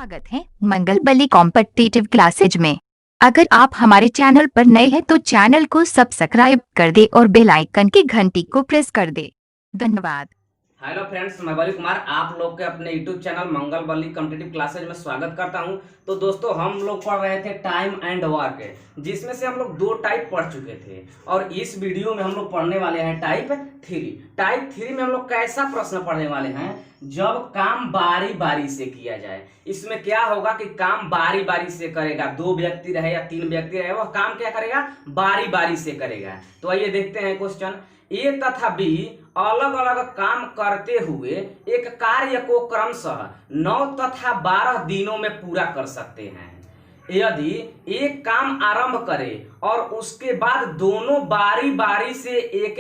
स्वागत है मंगल बली competitive classes में। अगर आप हमारे चैनल पर नए हैं तो चैनल को सब्सक्राइब कर दे और बेल आइकन की घंटी को प्रेस कर दे। धन्यवाद। हेलो फ्रेंड्स, मैं बली कुमार आप लोग के अपने यूट्यूब चैनल मंगल बली कॉम्पिटिटिव क्लासेज में स्वागत करता हूं। तो दोस्तों, हम लोग पढ़ रहे थे टाइम एंड वर्क, जिसमें से हम लोग 2 टाइप पढ़ चुके थे और इस वीडियो में हम लोग पढ़ने वाले हैं टाइप 3। टाइप 3 में हम लोग कैसा प्रश्न पढ़ने वाले हैं, जब काम बारी बारी से किया जाए। इसमें क्या होगा कि काम बारी बारी से करेगा, 2 व्यक्ति रहे या 3 व्यक्ति रहे, वह काम क्या करेगा, बारी बारी से करेगा। तो आइए देखते हैं क्वेश्चन। ए तथा बी अलग अलग काम करते हुए एक कार्य को क्रमशः 9 तथा 12 दिनों में पूरा कर सकते हैं। यदि एक काम आरंभ करे और उसके बाद दोनों बारी बारी से एक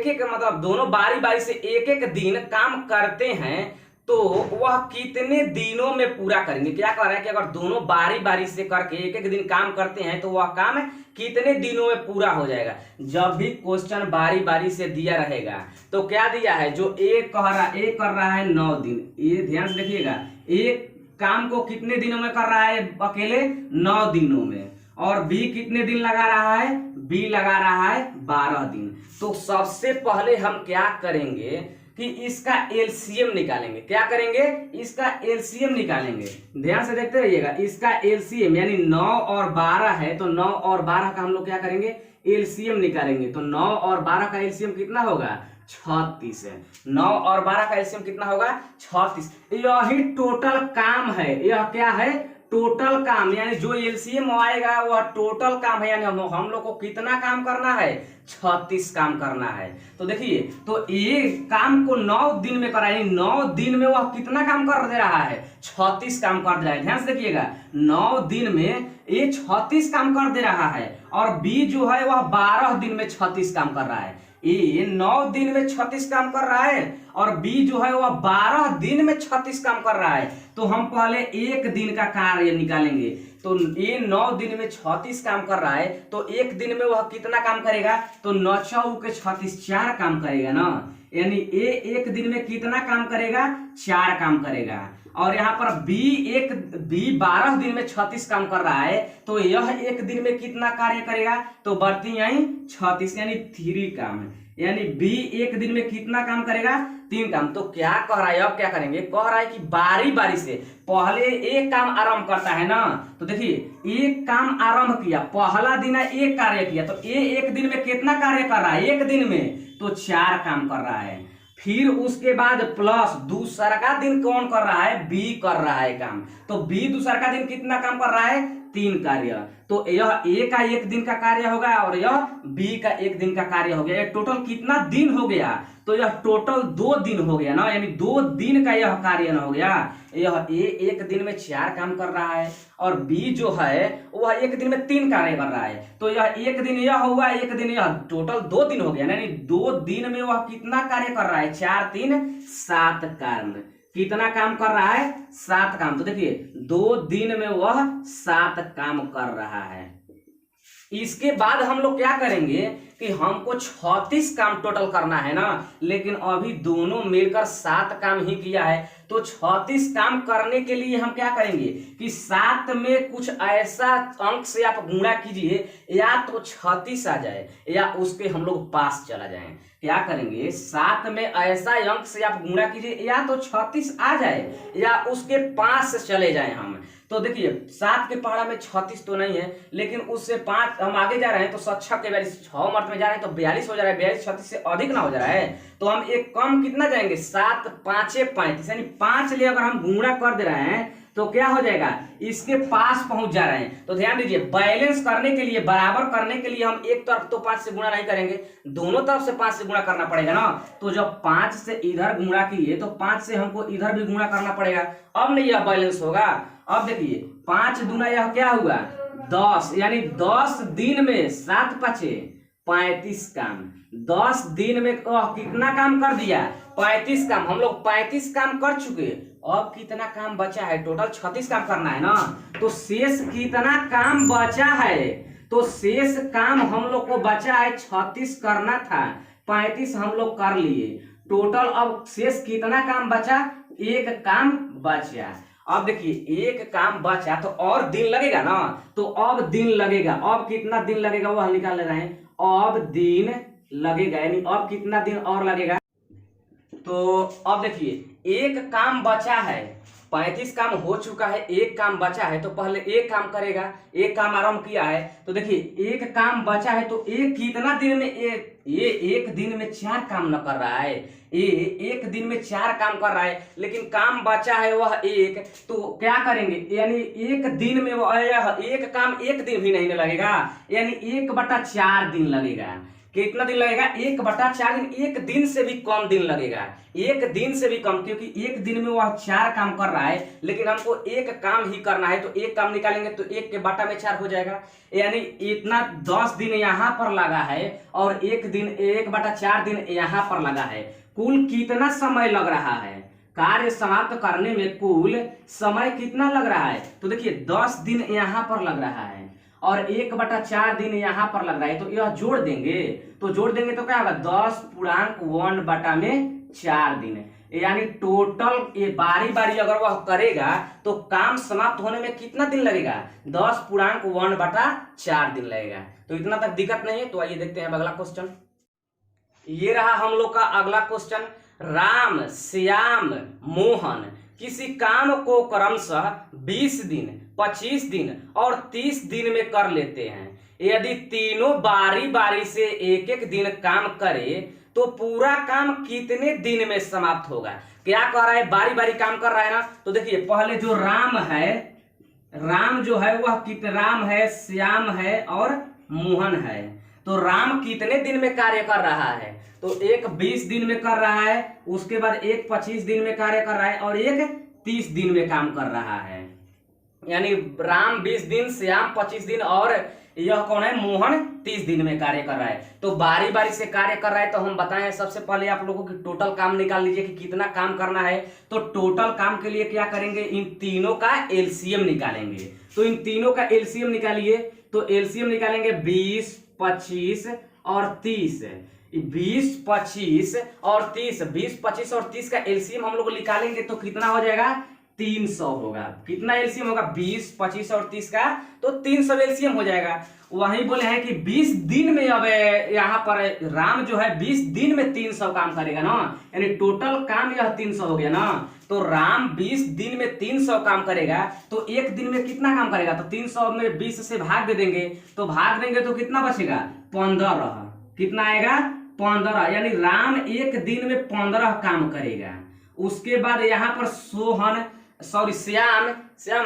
एक मतलब दोनों बारी बारी से एक दिन काम करते हैं, तो वह कितने दिनों में पूरा करेंगे। क्या कह रहा है कि अगर दोनों बारी बारी से करके एक दिन काम करते हैं तो वह काम कितने दिनों में पूरा हो जाएगा। जब भी क्वेश्चन बारी बारी से दिया रहेगा तो क्या दिया है, जो ए कर रहा है 9 दिन, ये ध्यान से देखिएगा, एक काम को कितने दिनों में कर रहा है, अकेले 9 दिनों में। और बी कितने दिन लगा रहा है, बी लगा रहा है 12 दिन। तो सबसे पहले हम क्या करेंगे कि इसका एलसीएम निकालेंगे। क्या करेंगे, इसका एलसीएम निकालेंगे। ध्यान से देखते रहिएगा, इसका एलसीएम यानी 9 और 12 है, तो 9 और 12 का हम लोग क्या करेंगे, एलसीएम निकालेंगे। तो 9 और 12 का एलसीएम कितना होगा, 36 है। 9 और 12 का एलसीएम कितना होगा, 36। यही टोटल काम है, यह क्या है, टोटल काम, यानी जो एलसीएम आएगा वह टोटल काम है, यानी हम लोग को कितना काम करना है, 36 काम करना है। तो देखिए, तो ये काम को 9 दिन में करा, यानी 9 दिन में वह कितना काम कर दे रहा है, 36 काम कर दे रहा है। ध्यान से देखिएगा, 9 दिन में ये 36 काम कर दे रहा है और बी जो है वह 12 दिन में 36 काम कर रहा है। ए 9 दिन में 36 काम कर रहा है और बी जो है वह 12 दिन में 36 काम कर रहा है। तो हम पहले एक दिन का कार्य निकालेंगे। तो ये 9 दिन में 36 काम कर रहा है, तो एक दिन में वह कितना काम करेगा, तो 9 के 36, 4 काम करेगा ना, यानी ए एक दिन में कितना काम करेगा, 4 काम करेगा। और यहाँ पर बी 12 दिन में 36 काम कर रहा है, तो यह एक दिन में कितना कार्य करेगा, तो बढ़ती यही 36 यानी 3 काम है। यानी बी एक दिन में कितना काम करेगा, 3 काम। तो क्या कह रहा है, अब क्या करेंगे, कह रहा है कि बारी बारी से पहले एक काम आरंभ करता है ना। तो देखिए, एक काम आरंभ किया, पहला दिन है एक कार्य किया, तो ए एक दिन में कितना कार्य कर रहा है, एक दिन में तो 4 काम कर रहा है। फिर उसके बाद प्लस दूसरा का दिन कौन कर रहा है, बी कर रहा है काम। तो बी दूसरा का दिन कितना काम कर रहा है, 3 कार्य। तो यह ए का एक दिन का कार्य होगा और यह बी का एक दिन का कार्य हो गया। ये टोटल कितना दिन हो गया, तो यह टोटल 2 दिन हो गया ना, यानी 2 दिन का यह कार्य न हो गया। यह ए एक दिन में 4 काम कर रहा है और बी जो है वह एक दिन में 3 कार्य कर रहा है। तो यह एक दिन यह हुआ, एक दिन यह, टोटल 2 दिन हो गया, यानी 2 दिन में वह कितना कार्य कर रहा है, 4 3 7 काम। कितना काम कर रहा है, 7 काम। तो देखिए, 2 दिन में वह 7 काम कर रहा है। इसके बाद हम लोग क्या करेंगे कि हमको 36 काम टोटल करना है ना, लेकिन अभी दोनों मिलकर 7 काम ही किया है। तो 36 काम करने के लिए हम क्या करेंगे कि 7 में कुछ ऐसा अंक से आप गुणा कीजिए, या तो 36 आ जाए या उसके हम लोग पास चला जाए। क्या करेंगे, 7 में ऐसा अंक से आप गुणा कीजिए, या तो 36 आ जाए या उसके पास चले जाए हम। तो देखिए, 7 के पहाड़ा में 36 तो नहीं है, लेकिन उससे 5 हम आगे जा रहे हैं, तो 6 के 42, 6 मर्त में जा रहे हैं तो 42 हो जा रहा है। 42 36 से अधिक ना हो जा रहा है, तो हम एक कम कितना जाएंगे, 7 5 35, यानी 5 लिए अगर हम गुणा कर दे रहे हैं तो क्या हो जाएगा, इसके पास पहुंच जा रहे हैं। तो ध्यान दीजिए, बैलेंस करने के लिए, बराबर करने के लिए हम एक तरफ तो 5 से गुणा नहीं करेंगे, दोनों तरफ से 5 से गुणा करना पड़ेगा ना। तो जब 5 से इधर गुणा किए तो 5 से हमको इधर भी गुणा करना पड़ेगा, अब नहीं यह बैलेंस होगा। अब देखिए, 5 दूना यह क्या हुआ, 10, यानी 10 दिन में 7 5 35 काम। 10 दिन में कितना काम कर दिया, 35 काम। हम लोग 35 काम कर चुके, अब कितना काम बचा है, टोटल 36 काम करना है ना। तो शेष कितना काम बचा है, तो शेष काम हम लोग को बचा है 36 करना था, 35 हम लोग कर लिए। टोटल अब शेष कितना काम बचा, एक काम बचा। अब देखिए एक काम बचा तो और दिन लगेगा ना, तो अब दिन लगेगा। अब कितना दिन लगेगा वह निकाल ले रहे हैं। अब दिन लगेगा यानी अब कितना दिन और लगेगा। तो अब देखिए एक काम बचा है, 35 काम हो चुका है, एक काम बचा है तो पहले एक काम करेगा। एक काम आरंभ किया है तो देखिए एक काम बचा है तो एक कितना दिन में ये एक दिन में 4 काम न कर रहा है। ये एक दिन में 4 काम कर रहा है, लेकिन काम बचा है वह एक, तो क्या करेंगे यानी एक दिन में वह एक काम एक दिन भी नहीं लगेगा, यानी 1/4 दिन लगेगा। कितना दिन लगेगा? 1/4 दिन। एक दिन से भी कम दिन लगेगा, एक दिन से भी कम, क्योंकि एक दिन में वह 4 काम कर रहा है, लेकिन हमको एक काम ही करना है। तो एक काम निकालेंगे तो 1 के बटा में 4 हो जाएगा, यानी इतना 10 दिन यहाँ पर लगा है और एक दिन 1/4 दिन यहाँ पर लगा है। कुल कितना समय लग रहा है? कार्य समाप्त करने में कुल समय कितना लग रहा है? तो देखिए 10 दिन यहाँ पर लग रहा है और 1/4 दिन यहाँ पर लग रहा है, तो यह जोड़ देंगे। तो जोड़ देंगे तो क्या होगा? 10.1/4 दिन, यानी टोटल ये बारी बारी अगर वह करेगा तो काम समाप्त होने में कितना दिन लगेगा? 10.1/4 दिन लगेगा। तो इतना तक दिक्कत नहीं है। तो आइए देखते हैं अगला क्वेश्चन। ये रहा हम लोग का अगला क्वेश्चन। राम, श्याम, मोहन किसी काम को क्रमशः 20 दिन, 25 दिन और 30 दिन में कर लेते हैं। यदि तीनों बारी बारी से एक एक दिन काम करे तो पूरा काम कितने दिन में समाप्त होगा? क्या कर रहा है? बारी बारी काम कर रहा है ना। तो देखिए पहले जो राम है, राम जो है वह कितने, राम है, श्याम है और मोहन है। तो राम कितने दिन में कार्य कर रहा है? तो एक 20 दिन में कर रहा है, उसके बाद एक 25 दिन में कार्य कर रहा है और एक 30 दिन में काम कर रहा है। यानी राम 20 दिन, श्याम 25 दिन और यह कौन है? मोहन 30 दिन में कार्य कर रहा है। तो बारी बारी से कार्य कर रहा है। तो हम बताएं सबसे पहले आप लोगों की टोटल काम निकाल लीजिए कि कितना काम करना है। तो टोटल काम के लिए क्या करेंगे? इन तीनों का एलसीएम निकालेंगे। तो इन तीनों का एलसीएम निकालिए। तो एलसीएम निकालेंगे 20, 25 और 30। 20, 25 और 30, 20, 25 और 30 का एलसीएम हम लोग निकालेंगे तो कितना हो जाएगा? 300 होगा। कितना एलसीएम होगा? 20, 25 और 30 का, तो 300 एलसीएम हो जाएगा। वहीं बोले हैं कि 20 दिन में, अब यहाँ पर राम जो है 20 दिन में 300 काम करेगा ना, यानी टोटल काम यह 300 हो गया ना। तो राम 20 दिन में 300 काम करेगा तो एक दिन में कितना काम करेगा? तो 300 में 20 से भाग दे देंगे, तो भाग देंगे तो कितना बचेगा? 15। कितना आएगा? 15, यानी राम एक दिन में 15 काम करेगा। उसके बाद यहाँ पर श्याम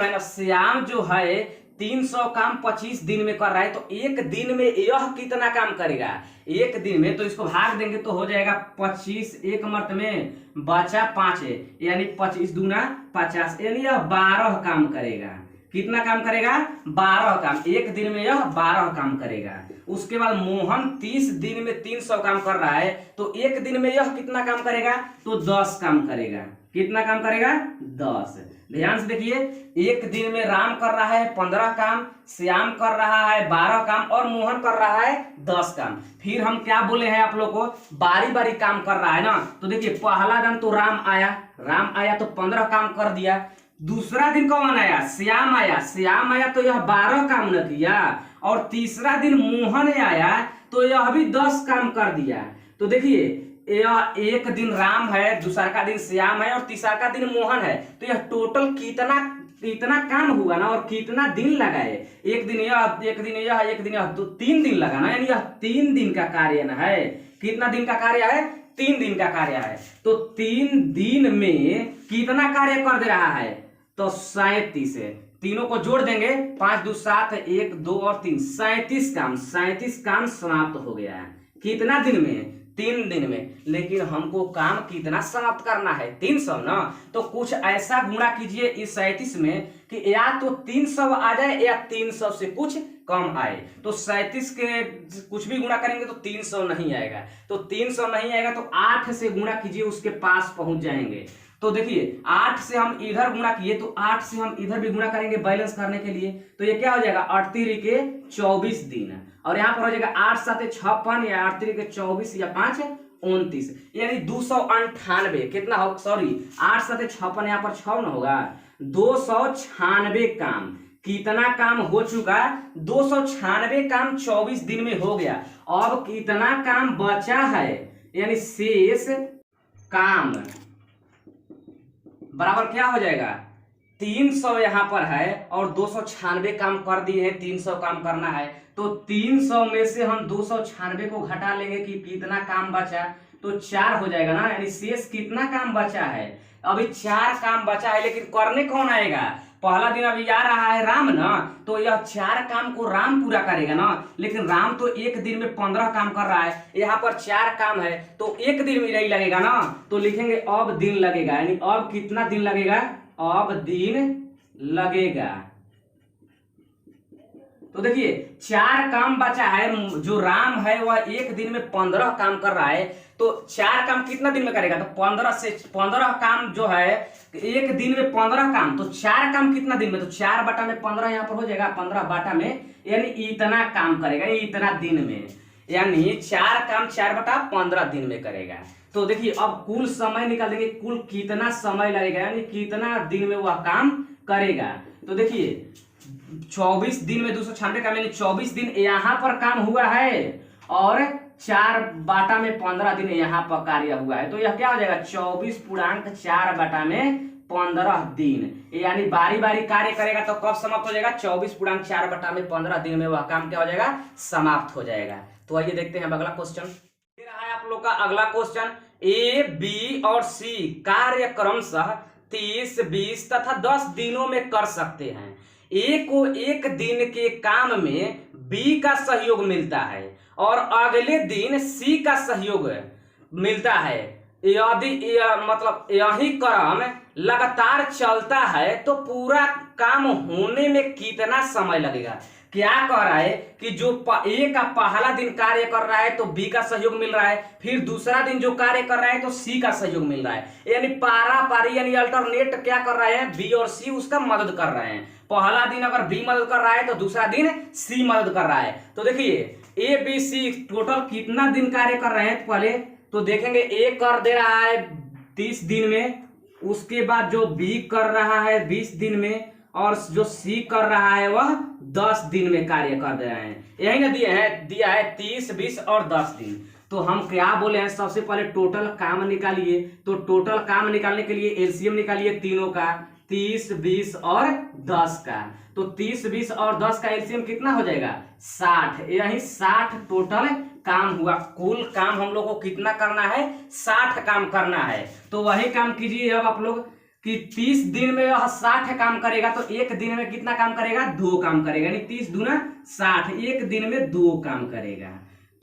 है ना, श्याम जो है 300 काम 25 दिन में कर रहा है। तो एक दिन में यह कितना काम करेगा? एक दिन में, तो इसको भाग देंगे तो हो जाएगा 25, एक मर्त में बचा 5 है, यानी 25 दूना 50, यानी यह 12 काम करेगा। कितना काम करेगा? 12 काम। एक दिन में यह 12 काम करेगा। उसके बाद मोहन 30 दिन में 300 काम कर रहा है, तो एक दिन में यह कितना काम करेगा? तो 10 काम करेगा। कितना काम करेगा? 10। ध्यान से देखिए, एक दिन में राम कर रहा है 15 काम, श्याम कर रहा है 12 काम और मोहन कर रहा है 10 काम। फिर हम क्या बोले हैं आप लोग को? बारी बारी काम कर रहा है ना। तो देखिए पहला दिन तो राम आया तो 15 काम कर दिया। दूसरा दिन कौन आया? श्याम आया तो यह 12 काम न किया। और तीसरा दिन मोहन आया तो यह भी 10 काम कर दिया। तो देखिए यह एक दिन राम है, दूसरा का दिन श्याम है और तीसरा का दिन मोहन है। तो यह टोटल कितना काम हुआ ना और कितना दिन लगा है? एक दिन यह, एक दिन यह, एक दिन यह, तो 3 दिन लगा ना, यानी यह 3 दिन का कार्य न है। कितना दिन का कार्य है? 3 दिन का कार्य है। तो 3 दिन में कितना कार्य कर दे रहा है? तो 37 है। तीनों को जोड़ देंगे, 5 2 7, 1 2 और 3, 37 काम समाप्त हो गया है। कितना दिन में? 3 दिन में। लेकिन हमको काम कितना समाप्त करना है? 300 ना। तो कुछ ऐसा गुणा कीजिए इस 37 में कि या तो 300 आ जाए या 300 से कुछ कम आए। तो 37 के कुछ भी गुणा करेंगे तो 300 नहीं आएगा। तो 300 नहीं आएगा तो 8 से गुणा कीजिए, उसके पास पहुंच जाएंगे। तो देखिए 8 से हम इधर गुणा किए तो 8 से हम इधर भी गुणा करेंगे बैलेंस करने के लिए। तो ये क्या हो जाएगा? 8 के 24 दिन, और यहाँ पर हो जाएगा 8 7 56 या 8 3 24 या 5 29, यानी 298। कितना हो, सॉरी 8 7 56, यहाँ पर 6 ना होगा, 296 काम। कितना काम हो चुका? 296 काम 24 दिन में हो गया। अब कितना काम बचा है, यानी शेष काम बराबर क्या हो जाएगा? 300 यहाँ पर है और 296 काम कर दिए हैं, 300 काम करना है, तो 300 में से हम 296 को घटा लेंगे कि कितना काम बचा, तो 4 हो जाएगा ना, यानी शेष कितना काम बचा है? अभी 4 काम बचा है, लेकिन करने कौन आएगा? पहला दिन अभी आ रहा है राम ना, तो यह 4 काम को राम पूरा करेगा ना, लेकिन राम तो एक दिन में 15 काम कर रहा है, यहाँ पर 4 काम है तो एक दिन में नहीं लगेगा ना, तो लिखेंगे अब दिन लगेगा, यानी अब कितना दिन लगेगा? अब दिन लगेगा। तो देखिए 4 काम बचा है, जो राम है वह एक दिन में 15 काम कर रहा है, तो 4 काम कितना दिन में करेगा? तो 15 काम जो है एक दिन में 15 काम, तो 4 काम कितना दिन में? तो 4 बटा में 15 यहाँ पर हो जाएगा, 15 बटा में, यानी इतना काम करेगा, इतना दिन में, यानी 4 काम 4 बटा 15 दिन में करेगा। तो देखिए अब कुल समय निकाल देंगे, कुल कितना समय लगेगा, यानी कितना दिन में वह काम करेगा। तो देखिए 24 दिन में 296 काम, यानी 24 दिन यहाँ पर काम हुआ है और 4 बाटा में 15 दिन यहाँ पर कार्य हुआ है, तो यह क्या हो जाएगा? 24.4 बटा में 15 दिन, यानी बारी बारी कार्य करेगा तो कब समाप्त हो जाएगा? 24.4 बटा में 15 दिन में वह काम क्या हो जाएगा? समाप्त हो जाएगा। तो आइए देखते हैं अगला क्वेश्चन। ये रहा है आप लोग का अगला क्वेश्चन। ए, बी और सी कार्य क्रमशः 30, 20 तथा 10 दिनों में कर सकते हैं। ए को एक दिन के काम में बी का सहयोग मिलता है और अगले दिन सी का सहयोग मिलता है। यदि मतलब यही क्रम लगातार चलता है तो पूरा काम होने में कितना समय लगेगा? क्या कह रहा है कि जो ए का पहला दिन कार्य कर रहा है तो बी का सहयोग मिल रहा है, फिर दूसरा दिन जो कार्य कर रहा है तो सी का सहयोग मिल रहा है, यानी पारा पारी यानी अल्टरनेट क्या कर रहा है? बी और सी उसका मदद कर रहे हैं। पहला दिन अगर बी मदद कर रहा है तो दूसरा दिन सी मदद कर रहा है। तो देखिए ए बी सी टोटल कितना दिन कार्य कर रहे हैं, पहले तो देखेंगे ए कर दे रहा है 30 दिन में, उसके बाद जो बी कर रहा है 20 दिन में, और जो सी कर रहा है वह 10 दिन में कार्य कर दे रहे हैं। यही ना दिया है 30, 20 और 10 दिन। तो हम क्या बोले हैं? सबसे पहले टोटल काम निकालिए, तो टोटल काम निकालने के लिए एलसीएम निकालिए तीनों का, 30, 20 और 10 का। तो 30, 20 और 10 का एलसीएम कितना हो जाएगा? 60। यही 60 टोटल काम हुआ। कुल काम हम लोग को कितना करना है? 60 काम करना है। तो वही काम कीजिए अब आप लोग कि 30 दिन में यह 60 काम करेगा तो एक दिन में कितना काम करेगा? 2 काम करेगा, यानी 30 दूना 60, एक दिन में 2 काम करेगा।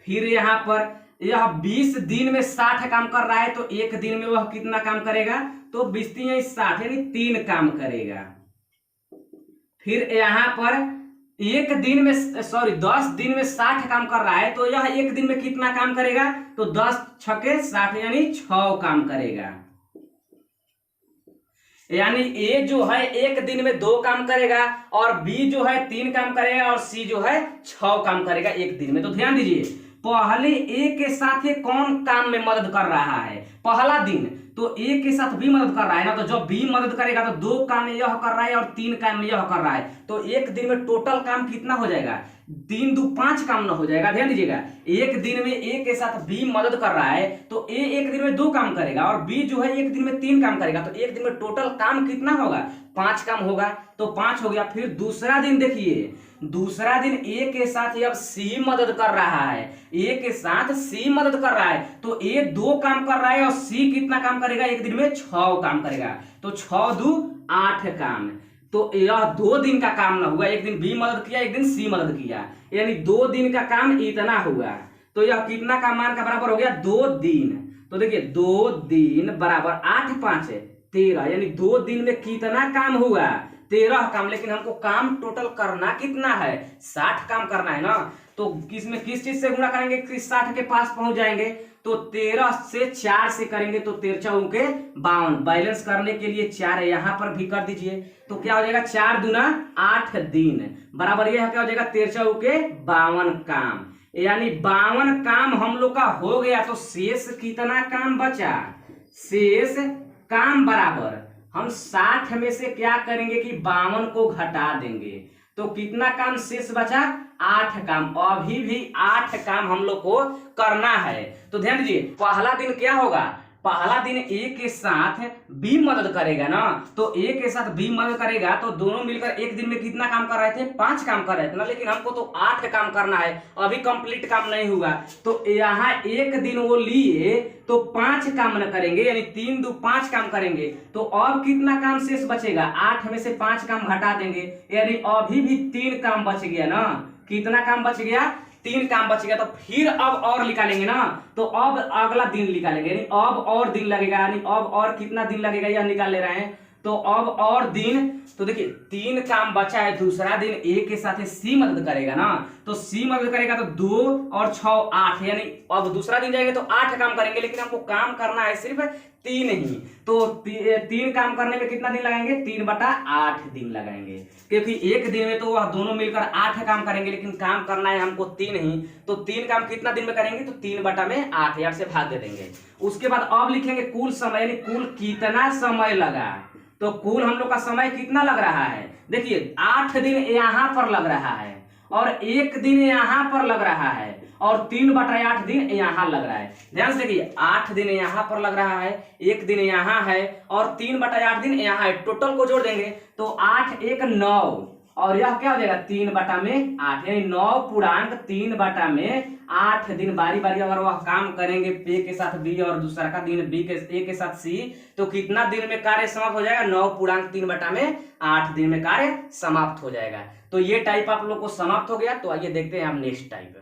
फिर यहाँ पर यह 20 दिन में 60 काम कर रहा है तो एक दिन में वह कितना काम करेगा? तो 20 3 60, यानी 3 काम करेगा। फिर यहाँ पर एक दिन में 10 दिन में 60 काम कर रहा है तो यह एक दिन में कितना काम करेगा? तो 10 6 60, यानी 6 काम करेगा। यानी ए जो है एक दिन में 2 काम करेगा और बी जो है 3 काम करेगा और सी जो है 6 काम करेगा एक दिन में। तो ध्यान दीजिए पहले ए के साथ ये कौन काम में मदद कर रहा है? पहला दिन तो ए के साथ बी मदद कर रहा है ना, तो जब बी मदद करेगा तो 2 काम यह कर रहा है और 3 काम यह कर रहा है, तो एक दिन में टोटल काम कितना हो जाएगा? 3 2 5 काम ना हो जाएगा। ध्यान दीजिएगा एक दिन में ए के साथ बी मदद कर रहा है तो ए एक दिन में 2 काम करेगा और बी जो है एक दिन में 3 काम करेगा, तो एक दिन में टोटल काम कितना होगा? 5 काम होगा। तो 5 हो गया। फिर दूसरा दिन देखिए, दूसरा दिन ए के साथ अब सी मदद कर रहा है, ए के साथ सी मदद कर रहा है तो ए 2 काम कर रहा है और सी कितना काम करेगा? एक दिन में 6 काम करेगा, तो 6 2 8 काम। तो यह 2 दिन का काम ना हुआ, एक दिन बी मदद किया एक दिन सी मदद किया, यानी 2 दिन का काम इतना हुआ। तो यह कितना का मान का बराबर हो गया? 2 दिन। तो देखिए 2 दिन बराबर 8 5 13, यानी 2 दिन में कितना काम हुआ? 13 काम, लेकिन हमको काम टोटल करना कितना है, 60 काम करना है ना। तो किसमें किस चीज से गुणा करेंगे कि 60 के पास पहुंच जाएंगे। तो 13 से 4 से करेंगे तो 13 चौके 52, बैलेंस करने के लिए 4 यहां पर भी कर दीजिए। तो क्या हो जाएगा, 4 दूना 8 दिन बराबर ये क्या हो जाएगा, 13 चौके 52 काम, यानी 52 काम हम लोग का हो गया। तो शेष कितना काम बचा, शेष काम बराबर हम 60 में से क्या करेंगे कि 52 को घटा देंगे। तो कितना काम शेष बचा, 8 काम। अभी भी 8 काम हम लोग को करना है। तो ध्यान दीजिए, पहला दिन क्या होगा, पहला दिन ए के साथ बी मदद करेगा ना। तो ए के साथ बी मदद करेगा तो दोनों मिलकर एक दिन में कितना काम कर रहे थे, 5 काम कर रहे थे ना, लेकिन हमको तो 8 काम करना है, अभी कंप्लीट काम नहीं हुआ। तो यहाँ एक दिन वो लिए तो 5 काम न करेंगे, यानी 3 दू 5 काम करेंगे। तो अब कितना काम शेष बचेगा, 8 में से 5 काम घटा देंगे, यानी अभी भी 3 काम बच गया ना। कितना काम बच गया, 3 काम बच गया। तो फिर अब और निकालेंगे ना, तो अब अगला दिन निकालेंगे, यानी अब और दिन लगेगा, यानी अब और कितना दिन लगेगा यह निकाल ले रहे हैं। तो अब और दिन, तो देखिए 3 काम बचा है, दूसरा दिन ए के साथ सी मदद करेगा ना। तो सी मदद करेगा तो 2 और 6 8, यानी अब दूसरा दिन जाएंगे तो 8 काम करेंगे, लेकिन हमको काम करना है सिर्फ 3 ही। तो 3 काम करने में कितना दिन लगाएंगे, 3/8 दिन लगाएंगे, क्योंकि एक दिन में तो वह दोनों मिलकर 8 काम करेंगे, लेकिन काम करना है हमको 3 ही। तो 3 काम कितना दिन में करेंगे, तो 3/8 यार से भाग दे देंगे। उसके बाद अब लिखेंगे कुल समय, यानी कुल कितना समय लगा। तो कुल हम लोग का समय कितना लग रहा है, देखिए 8 दिन यहां पर लग रहा है और 1 दिन यहां पर लग रहा है और 3/8 दिन यहां लग रहा है। ध्यान से देखिए, 8 दिन यहां पर लग रहा है, 1 दिन यहां है और 3/8 दिन यहां है। टोटल को जोड़ देंगे तो 8 1 9 और यह क्या हो जाएगा, 3/8, यानी 9/3/8 दिन। बारी बारी अगर वह काम करेंगे ए के साथ बी और दूसरा का दिन बी के ए के साथ सी, तो कितना दिन में कार्य समाप्त हो जाएगा, 9/3/8 दिन में कार्य समाप्त हो जाएगा। तो ये टाइप आप लोग को समाप्त हो गया। तो आइए देखते हैं हम नेक्स्ट टाइप,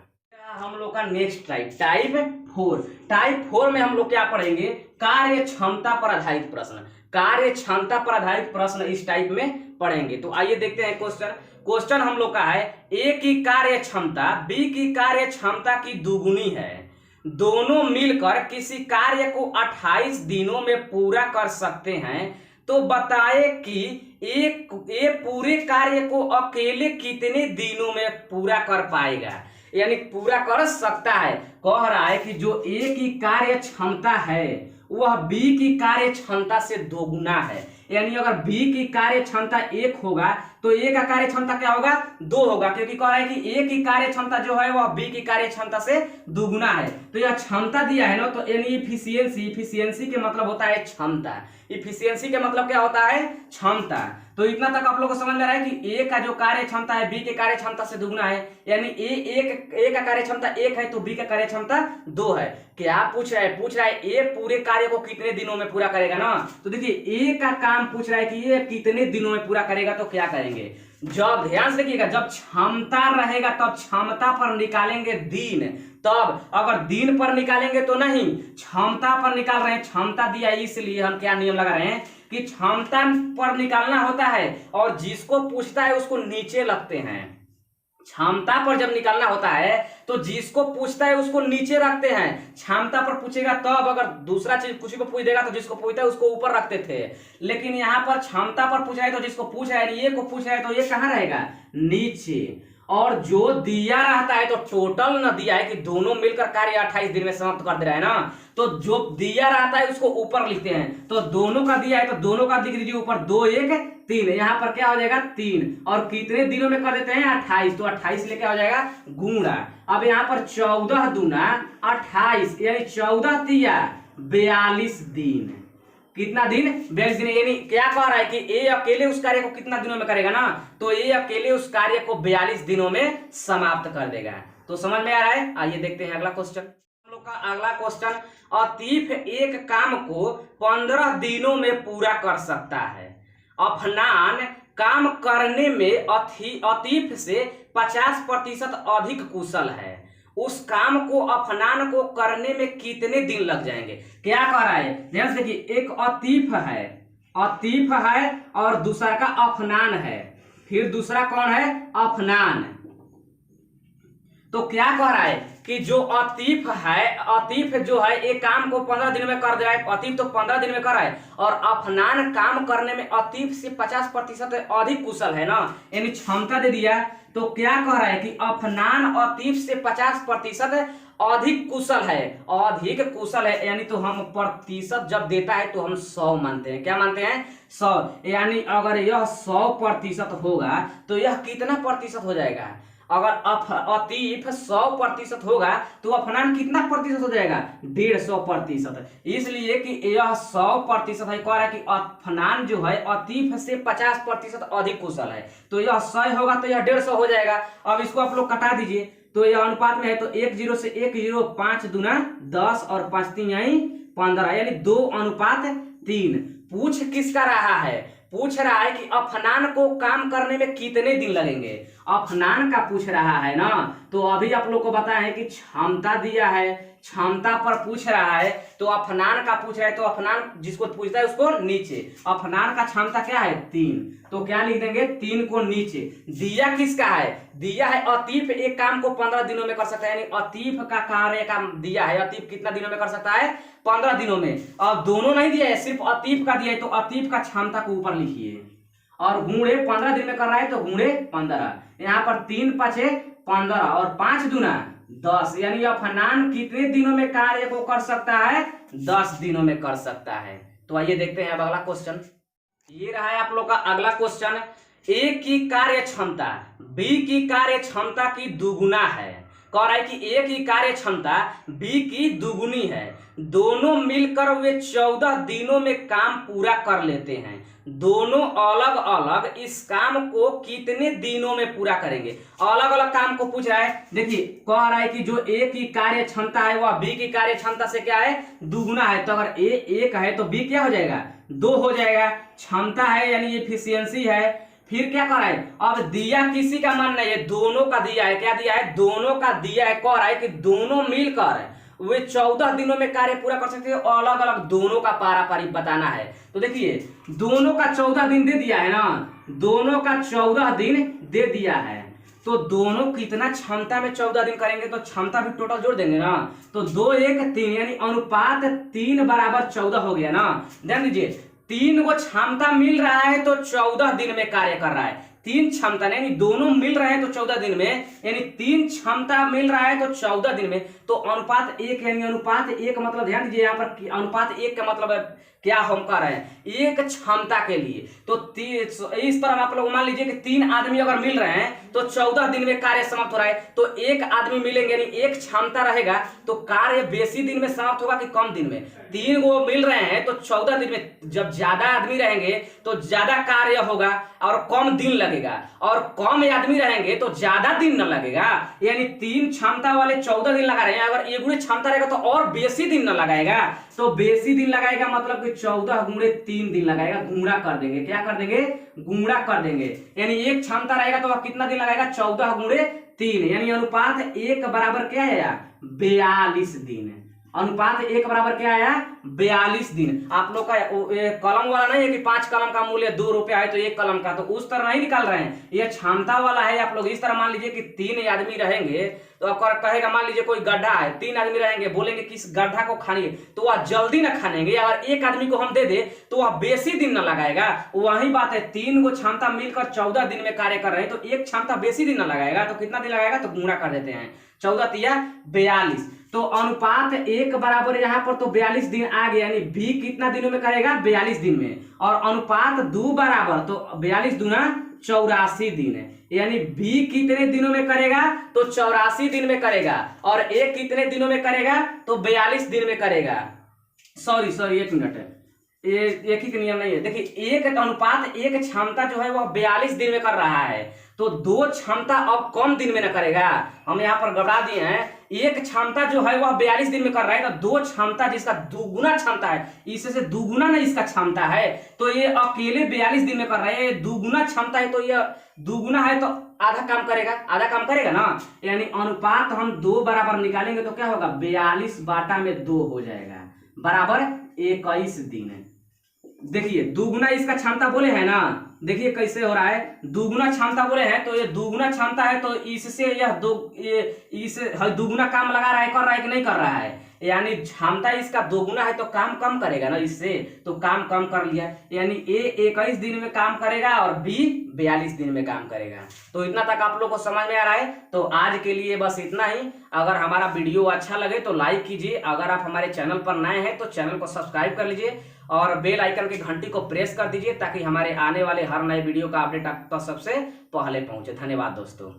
हम लोग का नेक्स्ट टाइप 4। टाइप 4 में हम लोग क्या पढ़ेंगे, कार्य क्षमता पर आधारित प्रश्न। कार्य क्षमता पर आधारित प्रश्न इस टाइप में पढ़ेंगे। तो आइए देखते हैं क्वेश्चन हम लोग का है, ए की कार्य क्षमता बी की कार्य क्षमता की दुगुनी है, दोनों मिलकर किसी कार्य को 28 दिनों में पूरा कर सकते हैं, तो बताए कि ए पूरे कार्य को अकेले कितने दिनों में पूरा कर पाएगा, यानी पूरा कर सकता है। कह रहा है कि जो ए की कार्य क्षमता है वह बी की कार्य क्षमता से दोगुना है, यानी अगर बी की कार्य क्षमता 1 होगा तो ए का कार्य क्षमता क्या होगा, 2 होगा, क्योंकि कह रहा है कि ए की कार्य क्षमता जो है वह बी की कार्य क्षमता से दुगुना है। तो यह क्षमता दिया है ना, तो यानी इफिशियंसी के मतलब होता है क्षमता। इफिशियंसी के मतलब क्या होता है, क्षमता। तो इतना तक आप लोगों को समझ में आ रहा है कि ए का जो कार्य क्षमता है बी के कार्य क्षमता से दुगुना है, यानी ए का कार्य क्षमता 1 है तो बी का कार्य क्षमता 2 है। क्या पूछ रहा है ए पूरे कार्य को कितने दिनों में पूरा करेगा ना। तो देखिए ए का काम पूछ रहा है कि ये कितने दिनों में पूरा करेगा, तो क्या करेंगे, जब ध्यान से देखिएगा, जब क्षमता रहेगा तब क्षमता पर निकालेंगे दिन, तब अगर दिन पर निकालेंगे तो नहीं, क्षमता पर निकाल रहे हैं, क्षमता दिया है इसलिए हम क्या नियम लगा रहे हैं कि क्षमता पर निकालना होता है और जिसको पूछता है उसको नीचे लगते हैं। क्षमता पर जब निकालना होता है तो जिसको पूछता है उसको नीचे रखते हैं, क्षमता पर पूछेगा तब, अगर दूसरा चीज किसी को पूछ देगा तो जिसको पूछता है उसको ऊपर रखते थे, लेकिन यहाँ पर क्षमता पर पूछा है तो जिसको पूछा है ये को पूछा है तो ये कहाँ रहेगा, नीचे। और जो दिया रहता है तो टोटल न दिया है कि दोनों मिलकर कार्य 28 दिन में समाप्त कर दे रहा है ना, तो जो दिया रहता है उसको ऊपर लिखते हैं। तो दोनों का दिया है तो दोनों का लिख दीजिए ऊपर, 2 1 3, यहाँ पर क्या हो जाएगा 3, और कितने दिनों में कर देते हैं 28, तो 28 लेके हो जाएगा गुणा। अब यहाँ पर 14 दूना 28, यानी 14 तिया 42 दिन। कितना दिन, 42 दिन। यानी क्या कह रहा है कि ए अकेले उस कार्य को कितना दिनों में करेगा ना, तो ए अकेले उस कार्य को 42 दिनों में समाप्त कर देगा। तो समझ में आ रहा है। आइए देखते हैं अगला क्वेश्चन। हम लोग का अगला क्वेश्चन, अतीफ एक काम को 15 दिनों में पूरा कर सकता है, अफनान काम करने में अतीफ से 50% अधिक कुशल है, उस काम को अफनान को करने में कितने दिन लग जाएंगे। क्या कह रहा है, ध्यान से देखिए, एक अतीफ है, अतीफ है और दूसरा का अफनान है। फिर दूसरा कौन है? अफनान। तो क्या कह रहा है कि जो अतीफ है, अतीफ जो है एक काम को 15 दिन में कर दे रहा है, अतीफ तो 15 दिन में कर रहा है, और अफनान काम करने में अतीफ से 50% अधिक कुशल है ना, यानी क्षमता दे दिया। तो क्या कह रहा है कि अफनान अतीफ से 50% अधिक कुशल है, अधिक कुशल है, यानी तो हम प्रतिशत जब देता है तो हम 100 मानते हैं। क्या मानते हैं? 100। यानी अगर यह 100% होगा तो यह कितना प्रतिशत हो जाएगा? अगर अतीफ 100% होगा तो अफनान कितना प्रतिशत हो जाएगा? 150%। इसलिए कि यह 100% है, कह रहा है कि अफनान जो है अतीफ से 50% अधिक कुशल है। तो यह 100 होगा तो यह 150 हो जाएगा। अब इसको आप लोग कटा दीजिए तो यह अनुपात में है, तो 10 से 10, 5 दूना 10 और 5 3 यानी 15, यानी 2:3। पूछ किसका रहा है? पूछ रहा है कि अफनान को काम करने में कितने दिन लगेंगे, अफनान का पूछ रहा है ना। तो अभी आप लोग को बताया है कि क्षमता दिया है, क्षमता पर पूछ रहा है, तो अफनान का पूछ रहा है, तो अफनान जिसको पूछता है उसको नीचे। अफनान का क्षमता क्या है? 3। तो क्या लिख देंगे? 3 को नीचे। दिया किसका है? दिया है अतीफ एक काम को 15 दिनों में कर सकता है, यानी अतीफ का कार्य का दिया है, अतीफ कितना दिनों में कर सकता है? 15 दिनों में। अब दोनों नहीं दिया है, सिर्फ अतीफ का दिया है, तो अतीफ का क्षमता को ऊपर लिखिए, और गुणे 15 दिन में कर रहा है तो गुणे 15। यहाँ पर 3 5 15 और 5 दूना 10, यानी अफनान कितने दिनों में कार्य को कर सकता है? 10 दिनों में कर सकता है। तो आइए देखते हैं अब अगला क्वेश्चन। ये रहा है आप लोग का अगला क्वेश्चन। ए की कार्य क्षमता बी की कार्य क्षमता की दुगुना है। कह रहा है कि ए की कार्य क्षमता बी की दुगुनी है, दोनों मिलकर वे 14 दिनों में काम पूरा कर लेते हैं। दोनों अलग अलग इस काम को कितने दिनों में पूरा करेंगे? अलग अलग काम को पूछ रहा है। देखिए कह रहा है कि जो ए की कार्य क्षमता है वह बी की कार्य क्षमता से क्या है? दुगुना है। तो अगर ए 1 है तो बी क्या हो जाएगा? 2 हो जाएगा। क्षमता है यानी एफिशिएंसी है। फिर क्या कर रहा है? अब दिया किसी का मान नहीं है, दोनों का दिया है। क्या दिया है? दोनों का दिया है। कह रहा है कि दोनों मिलकर वे 14 दिनों में कार्य पूरा कर सकते हैं, अलग अलग दोनों का पारापारी बताना है। तो देखिए दोनों का 14 दिन दे दिया है ना, दोनों का 14 दिन दे दिया है, तो दोनों कितना क्षमता में 14 दिन करेंगे? तो क्षमता भी टोटल जोड़ देंगे ना, तो 2 1 3 यानी अनुपात 3 बराबर 14 हो गया ना। ध्यान दीजिए 3 को क्षमता मिल रहा है तो 14 दिन में कार्य कर रहा है। 3 क्षमता यानी दोनों मिल रहे हैं तो 14 दिन में, यानी 3 क्षमता मिल रहा है तो 14 दिन में। तो अनुपात 1 यानी अनुपात 1 मतलब ध्यान दीजिए यहाँ पर अनुपात 1 का मतलब है क्या हम कर रहे हैं? एक क्षमता के लिए। तो इस तरह आप लोग मान लीजिए कि 3 आदमी अगर मिल रहे हैं तो 14 दिन में कार्य समाप्त हो रहा है, तो 1 आदमी मिलेंगे यानी 1 क्षमता रहेगा, तो कार्य बेसी दिन में समाप्त होगा कि कम दिन में? 3 वो मिल रहे हैं तो 14 दिन में। जब ज्यादा आदमी रहेंगे तो ज्यादा कार्य होगा और कम दिन लगेगा, और कम आदमी रहेंगे तो ज्यादा दिन न लगेगा, यानी 3 क्षमता वाले 14 दिन लगा रहे हैं। अगर एक क्षमता रहेगा तो और बेसी दिन न लगाएगा, तो बेसी दिन लगाएगा मतलब कि 14 गुणे 3 दिन लगाएगा। गुणा कर देंगे, क्या कर देंगे? गुणा कर देंगे, यानी 1 क्षमता रहेगा तो कितना दिन लगाएगा? 14 गुणे 3, यानी अनुपात 1 बराबर क्या आया? 42 दिन। अनुपात 1 बराबर क्या आया? 42 दिन। आप लोग का कलम वाला नहीं है कि 5 कलम का मूल्य 2 रुपया है तो 1 कलम का, तो उस तरह नहीं निकाल रहे हैं, ये क्षमता वाला है। आप लोग इस तरह मान लीजिए कि 3 आदमी रहेंगे तो आपका कहेगा, मान लीजिए कोई गड्ढा है, 3 आदमी रहेंगे, बोलेंगे कि इस गड्ढा को खानिए, तो वह जल्दी ना खानेंगे। अगर 1 आदमी को हम दे दे तो वह बेसी दिन न लगाएगा। वही बात है, 3 को क्षमता मिलकर 14 दिन में कार्य कर रहे हैं, तो 1 क्षमता बेसी दिन न लगाएगा, तो कितना दिन लगाएगा? तो गुणा कर देते हैं, 14 तिया 42। तो अनुपात 1 बराबर यहाँ पर तो 42 दिन आ गया, यानी बी कितना दिनों में करेगा? 42 दिन में। और अनुपात 2 बराबर तो 42 दूना 84 दिन है, यानी बी कितने दिनों में करेगा? तो 84 दिन में करेगा। और ए कितने दिनों में करेगा? तो 42 दिन में करेगा। सॉरी 1 मिनट, एक ही नियम नहीं है। देखिए 1 अनुपात 1 क्षमता जो है वह 42 दिन में कर रहा है, तो 2 क्षमता अब कम दिन में न करेगा। हम यहाँ पर गबड़ा दिए हैं, 1 क्षमता जो है वह 42 दिन में कर रहा है, तो 2 क्षमता जिसका दुगुना क्षमता है, इससे दुगुना नहीं इसका क्षमता है, तो ये अकेले 42 दिन में कर रहा है। ये दुगुना क्षमता है तो ये दुगुना है तो आधा काम करेगा, आधा काम करेगा ना, यानी अनुपात हम 2 बराबर निकालेंगे तो क्या होगा? 42 बाटा में 2 हो जाएगा, बराबर 21 दिन। देखिए दुगुना इसका क्षमता बोले है ना, देखिए कैसे हो रहा है, दुगुना क्षमता बोले हैं तो ये दुगुना क्षमता है तो इससे यह इस दुगुना काम लगा रहा है, कर रहा है कि नहीं कर रहा है, यानी क्षमता इसका दोगुना है तो काम कम करेगा ना, इससे तो काम कम कर लिया, यानी ए 21 दिन में काम करेगा और बी 42 दिन में काम करेगा। तो इतना तक आप लोग को समझ में आ रहा है। तो आज के लिए बस इतना ही। अगर हमारा वीडियो अच्छा लगे तो लाइक कीजिए, अगर आप हमारे चैनल पर नए हैं तो चैनल को सब्सक्राइब कर लीजिए और बेल आइकन की घंटी को प्रेस कर दीजिए ताकि हमारे आने वाले हर नए वीडियो का अपडेट आप तक सबसे पहले पहुंचे। धन्यवाद दोस्तों।